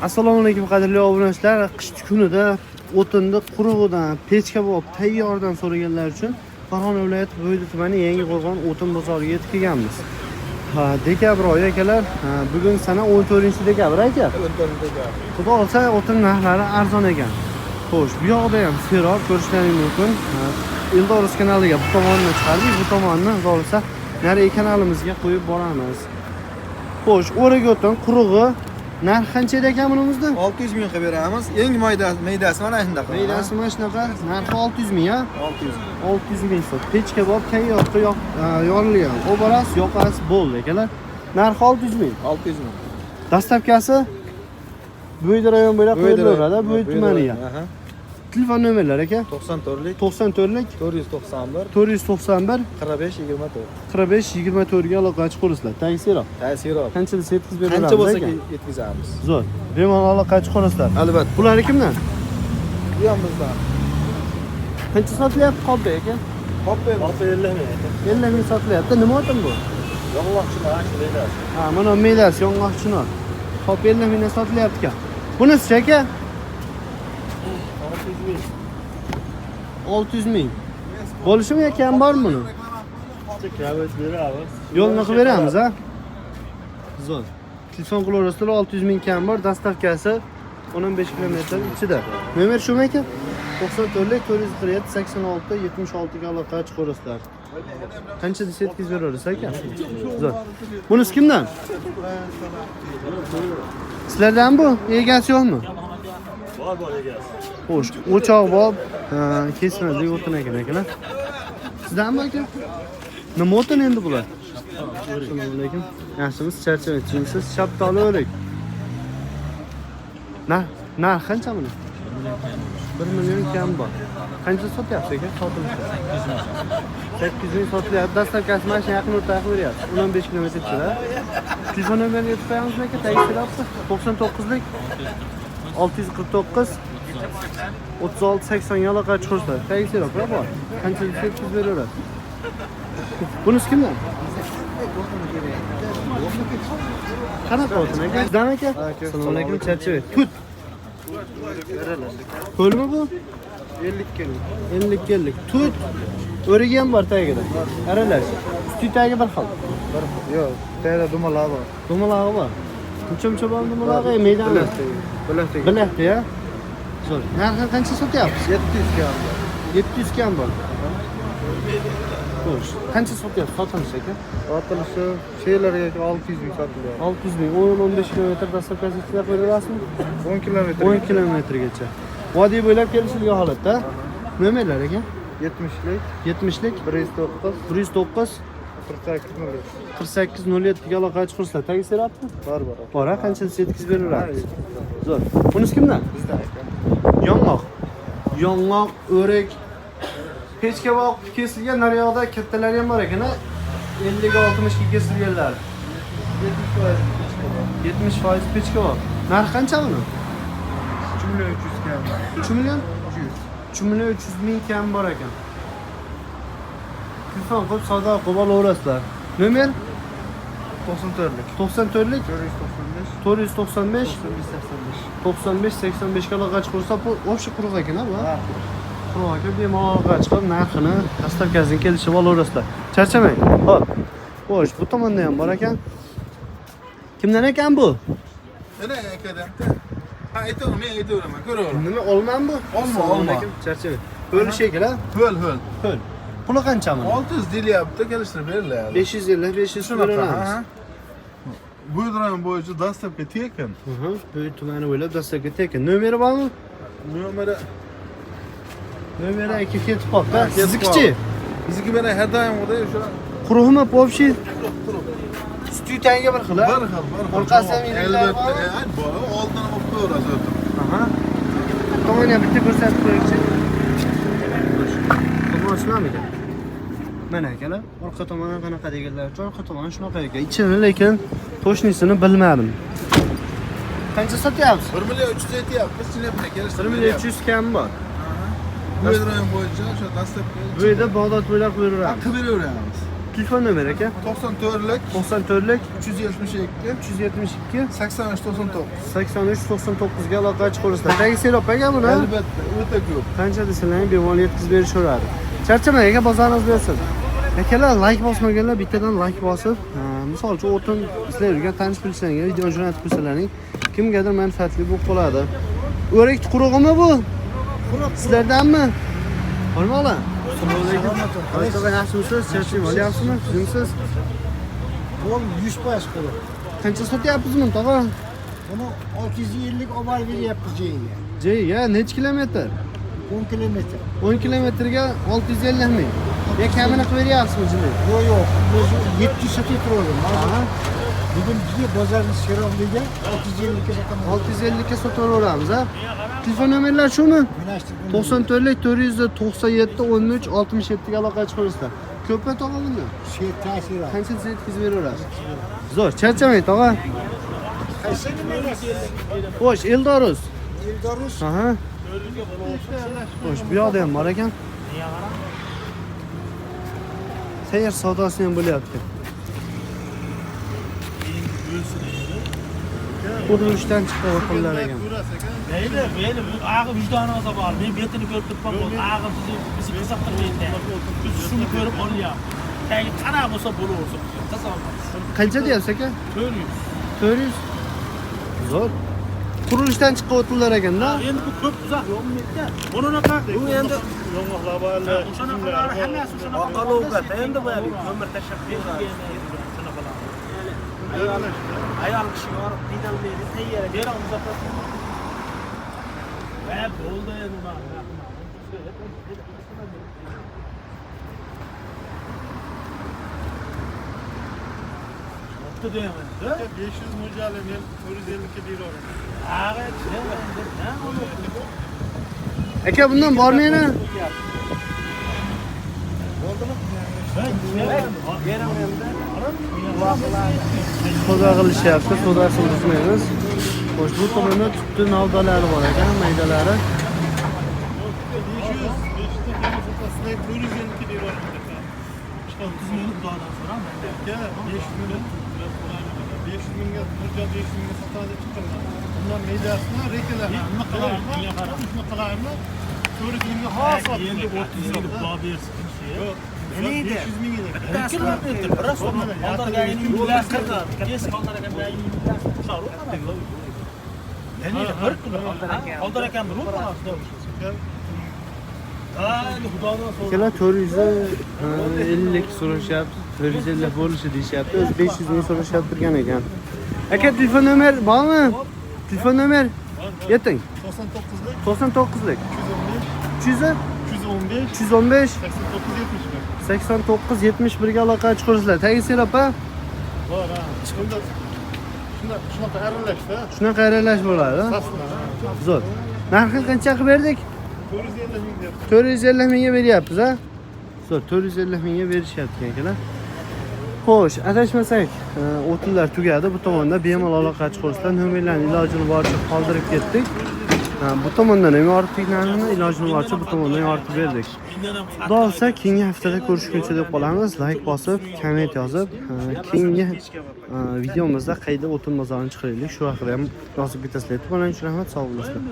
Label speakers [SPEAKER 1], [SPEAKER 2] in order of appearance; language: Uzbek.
[SPEAKER 1] Assalomu alaykum qadrli obunachilar. Qish kunida o'tinni qurug'idan, pechka bo'lib tayyordan so'raganlar uchun Farg'ona viloyati Bo'ydoq tumani Yangiqo'rg'on o'tin bozoriga yetib kelganmiz. Dekabr oyi akalar, bugun sana 14-dekabr aka.
[SPEAKER 2] 14-dekabr.
[SPEAKER 1] Xudo olsa o'tin narxlari arzon ekan. Xo'sh, bu yoqda ham serob ko'rishlaringiz mumkin. Eldorus kanaliga bu tomonni chiqardik, bu tomonni xudo olsa nari kanalimizga qo'yib boramiz. Xo'sh, o'rik o'tin qurug'i narx qancha ekan bunimizda?
[SPEAKER 2] 600 ming qilib beramiz. Eng maydasi mana shunaqa.
[SPEAKER 1] Maydasi mana shunaqa. Narxi 600 ming, ha?
[SPEAKER 2] 600
[SPEAKER 1] 600
[SPEAKER 2] ming.
[SPEAKER 1] ming so'm. Pechka bo'lib tayyorda yorilgan. Oborasiz, yoqasiz bo'ldi akalar. Narxi 600 ming.
[SPEAKER 2] 600 ming.
[SPEAKER 1] Dastavkasi Bo'ydoq rayon bo'ylab qo'yilaveradi, Bo'ydoq tumaniga. Telefon nomerlari aka?
[SPEAKER 2] 94lik
[SPEAKER 1] 94lik
[SPEAKER 2] 491
[SPEAKER 1] 491
[SPEAKER 2] 45 24.
[SPEAKER 1] 45 24 ga aloqa chiqarsizlar. Tayinsiroq.
[SPEAKER 2] Tayinsiroq.
[SPEAKER 1] Qanchada yetkazib beramiz?
[SPEAKER 2] Qancha bo'lsa yetkazamiz.
[SPEAKER 1] Zo'r. Bemalol aloqa chiqarsizlar.
[SPEAKER 2] Albatta.
[SPEAKER 1] Bular kimdan?
[SPEAKER 2] Bu ham bizdan.
[SPEAKER 1] Qancha sotilyapti qoldi aka?
[SPEAKER 2] Qoppa 50 ming.
[SPEAKER 1] 50 ming sotilyapti. Nima o'tin bu?
[SPEAKER 2] Yong'oqchilar ashulalar.
[SPEAKER 1] Ha, mana medas yong'oqchilar. Hop 50 mingdan sotilyapti ekan. Bunisi aka? 600 ming. Bo'lishimi ekan bormi buni?
[SPEAKER 2] Kravet beramiz.
[SPEAKER 1] Yo'lni qilib beramiz, ha? Zo'r. Telefon qilaverasizlar, 600 ming kam bor, dastavkasi 15 kilometr ichida. Nomer shumi aka? 94 447 86 76 ga aloqa chiqaverasizlar. Qanchada yetkazib berasiz aka? Zo'r. Bunisi kimdan? Sizlardan bu? Egasi yo'qmi?
[SPEAKER 2] Bor egasi.
[SPEAKER 1] Xo'sh, o'choq bor, kesmalik o'tin ekan akalar. Sizdanmi aka? Nima o'tin endi bular? Assalomu alaykum. Yaxshimisiz? Charchamaysiz? Shaftoli o'rik. Narx qancha buni? 1 million kam bor. Qancha sotyapsiz aka? Sotilishi 800 ming sotilyapti. Dastavkasi mana shu yaqin o'rtaga beryapti. 15 kilometr ichida. Telefon nomerini aytib qo'yamizmi aka? Tayyorlabsiz? 99lik 649 36-80 ga aloqa chiqarsizlar. Tayyorlar bor. Qancha yetkazib beradi? Bunisi kimdan? Qanaqa o'tin aka? Sizdan aka? Assalomu alaykum, charchavet. Tut. Ko'lmi bu?
[SPEAKER 2] 50 kg.
[SPEAKER 1] 50 kellik. Tut. O'rigi ham bor tagida. Aralash. Usti tagi bir xil.
[SPEAKER 2] Yo'q, tayda dumalari bor.
[SPEAKER 1] Dumalari bor. Qancha bor dumalari? Maydonda. Bilakda, ya. Zo'r. Narxi qancha sotyapsiz?
[SPEAKER 2] 700 kg.
[SPEAKER 1] 700 kam bor. Xo'sh. Qancha sotyapsiz? Sotamiz aka?
[SPEAKER 2] Sotilishi şeylarga 600 ming sotilyapti.
[SPEAKER 1] 600 ming. 10-15 kilometr dastavkasi ichida qo'yasizmi?
[SPEAKER 2] 10 kilometr.
[SPEAKER 1] 10 kilometrgacha. Vodiy bo'ylab kelishilgan holatda. Nomerlar aka?
[SPEAKER 2] 70lik
[SPEAKER 1] 70lik
[SPEAKER 2] 109
[SPEAKER 1] 109
[SPEAKER 2] 48
[SPEAKER 1] 48 ga aloqa chiqarsizlar. Tagisiryapti?
[SPEAKER 2] bor.
[SPEAKER 1] Bor, qanchada yetkazib beradi? Zo'r. Bunisi kimdan?
[SPEAKER 2] Bizdan aka.
[SPEAKER 1] Yong'oq, o'rik, pechka bog' kesilgan naryoqda kattalari ham bor ekan, 50 ga 60 ga kesilganlar. 70% pechka bor. Narxi qancha buni?
[SPEAKER 2] 3 million 300 kg.
[SPEAKER 1] 3 million 3 million 300 ming kam bor ekan. Telefon qilib savdo qilib olaverasizlar. Nomer
[SPEAKER 2] 94lik
[SPEAKER 1] 94lik
[SPEAKER 2] 495
[SPEAKER 1] 495 95 85 ga aloqa chiqarsa, bu o'sha quruq ekan, bu. Quruq ekan, bemalol aloqa chiqib, narxini, dastavkasini kelishib olaverasizlar. Charchamang. Xo'p. Xo'sh, bu tomonda ham bor ekan. Kimdan ekan bu?
[SPEAKER 2] Ana akadan. Ha, men aytaveraman, ko'raver.
[SPEAKER 1] Nima olman bu?
[SPEAKER 2] Olma.
[SPEAKER 1] Charchamang. Bo'l shekil, ha?
[SPEAKER 2] Ho'l.
[SPEAKER 1] Pul. Puli qancha buni?
[SPEAKER 2] 600 deyapti, kelishtirib beriladi.
[SPEAKER 1] 550 beramiz.
[SPEAKER 2] Bo'ydoq rayoni bo'yicha dastavka tekin.
[SPEAKER 1] Bo'ydoq tumani bo'ylab dastavka tekin. Nomeri bormi? Nomeri aka ketib qoldi. Siznikichi?
[SPEAKER 2] Bizniki mana har doim o'day o'sha
[SPEAKER 1] Quruqmi, popshi? Usti tanga bir xil, ha?
[SPEAKER 2] bir xil.
[SPEAKER 1] Orqasi ham iliklari bor.
[SPEAKER 2] Bor, oldini olib qo'yamiz o'tib.
[SPEAKER 1] Tomoni ham bitta ko'rsatib qo'yingchi. Tomoni shunami ekan? Mana akalar, orqa tomoni qanaqa deganlar, orqa tomoni shunaqa ekan. Ichini lekin to'shnisini bilmadim. Qancha sotyapsiz?
[SPEAKER 2] 1 million 300 aytyapti. Chinabni kelishtirib
[SPEAKER 1] 1 million 300 kam bor.
[SPEAKER 2] Bo'ydoq rayoni bo'yicha o'sha dastavka.
[SPEAKER 1] Bu yerda Bag'dod bo'ylab qo'yaveramiz.
[SPEAKER 2] Qilib beraveramiz.
[SPEAKER 1] Telefon nomeri aka?
[SPEAKER 2] 94'lük
[SPEAKER 1] 94'lik
[SPEAKER 2] 372
[SPEAKER 1] 372
[SPEAKER 2] 83 99.
[SPEAKER 1] 83 99 ga aloqa chiqarsizlar. Tagi serob aka buni.
[SPEAKER 2] Albatta, o'ta ko'p.
[SPEAKER 1] Qancha desalar bemalol yetkazib berishaveradi. Charchamang aka, bozoringiz bersin. Akalar, like bosmaganlar bittadan like bosib, misol uchun o'tin sizlar yurgan tanish bilishlarga video jo'natib qo'ysalaring, kimgadir manfaatli bo'lib qoladi. O'rik qurug'imi bu?
[SPEAKER 3] Quruq.
[SPEAKER 1] Sizlardanmi? Hormonlar. Assalomu alaykum. Qanday yaxshimisiz? Charchim olyapsizmi? Sizmisiz?
[SPEAKER 3] Bu 100% quruq.
[SPEAKER 1] Qancha sotyapsiz buni, tog'a?
[SPEAKER 3] Buni 650 obar beryapmiz joyiga.
[SPEAKER 1] Joyiga necha kilometr?
[SPEAKER 3] 10 kilometr.
[SPEAKER 1] 10 kilometrga 650 ming. Ya kamini qilib beryapsizmi jini?
[SPEAKER 3] Yo'q, o'zi 700 sotib turdim.
[SPEAKER 1] Aha.
[SPEAKER 3] Bugun bizga bozorni seroqliga 650 ga sotaman.
[SPEAKER 1] 650 ga sotaveramiz, ha? Telefon nomerlar shumi? 94lik 497 13 67 ga aloqa chiqarsizlar. Ko'pmi tog'a bunda?
[SPEAKER 3] Sher ta'sir.
[SPEAKER 1] Qancha yetkazib beraverasiz? Zo'r, charchamang tog'a.
[SPEAKER 3] Qaysi emas?
[SPEAKER 1] Xo'sh, Eldorus.
[SPEAKER 3] Eldorus.
[SPEAKER 1] Aha. Xo'sh, bu yoqda ham bor ekan. Sayyor savdosi ham bo'lyapti. Qurilishdan chiqib o'qillar ekan.
[SPEAKER 4] Neydi? Benim ağır vicdanınıza var. Ben betini görüp tutmam oldu. Ağır bizi kısaptırmayın de. Biz şunu görüp olayım. Yani kana olsa bulu olsun. Tasavvur.
[SPEAKER 1] Qancha deyapsiz aka?
[SPEAKER 4] 400.
[SPEAKER 1] 400. Zo'r. Qurilishdan chiqib o'tillar ekanda.
[SPEAKER 4] Endi bu ko'p uzoq yo'qmi endi? Buni naqa? Bu endi yo'qlar bor. O'shanaqalari hammasi o'shanaqa. Aqalovga endi bu ko'mir tashlab bergan. Shunaqalar. Ayol kishi borib pedallaydi, tayyor bera uzatadi. Va bo'ldi endi mana. O'tdi deyman.
[SPEAKER 5] 500 mo'ljali men 450 ga beraman.
[SPEAKER 1] Aka bundan bormi yana? Savdo qilishyapti, savdosini buzmaymiz. Xo'sh, bu tomonda tutdi navdalari bor ekan, maydalari.
[SPEAKER 5] 500 sizlar 450 ga beraman.
[SPEAKER 4] 30 minut xudodan so'rayman.
[SPEAKER 5] 500 minut 500 mingga mo'ljal 500 mingga sotadi chiqaman. Bundan meydasini rekalar nima qilaymi? 400 mingga hozir
[SPEAKER 4] Endi 30 minut xudo bersin.
[SPEAKER 5] yo'q. 500 ming edi.
[SPEAKER 4] Kilometr biroz oldirga yo'llar qirqadi. Kesin oldirga bir kilo oldirga bir
[SPEAKER 1] Akalar 450 so'rashyapti, 450 bo'lishi deyishyapti. O'zi 500 ming so'rashib turgan ekan. Aka, telefon nomer bormi? Telefon nomer yeting.
[SPEAKER 5] 99lik
[SPEAKER 1] 99lik
[SPEAKER 5] 315
[SPEAKER 1] 300
[SPEAKER 5] 315
[SPEAKER 1] 315
[SPEAKER 5] 89 71.
[SPEAKER 1] 89 71 ga aloqa chiqarsizlar. Tagi serob ha?
[SPEAKER 5] Bor ha. Shunaqa aralashda.
[SPEAKER 1] Shunaqa aralash bo'ladi. Zo'r. Narxi qancha qilib berdik?
[SPEAKER 5] 450 ming deb.
[SPEAKER 1] 450 mingga beryapmiz, ha? Zo'r, 450 mingga berishyapti akalar. Xo'sh, adashmasak, o'tinlar tugadi. Bu tomonda bemalol aloqa chiqarsizlar. Nomerlarni ilojini boricha qoldirib ketdik. Bu tomondan ham yoritdik narxini, ilojini boricha bu tomondan yoritib berdik. Xudo olsa, keyingi haftada ko'rishguncha deb qolamiz. Like bosib, komment yozib, keyingi videomizda qayda o'tin bozorini chiqaraylik, shu haqida ham yozib ketasizlar. Buning uchun rahmat, sog' bo'lasizlar.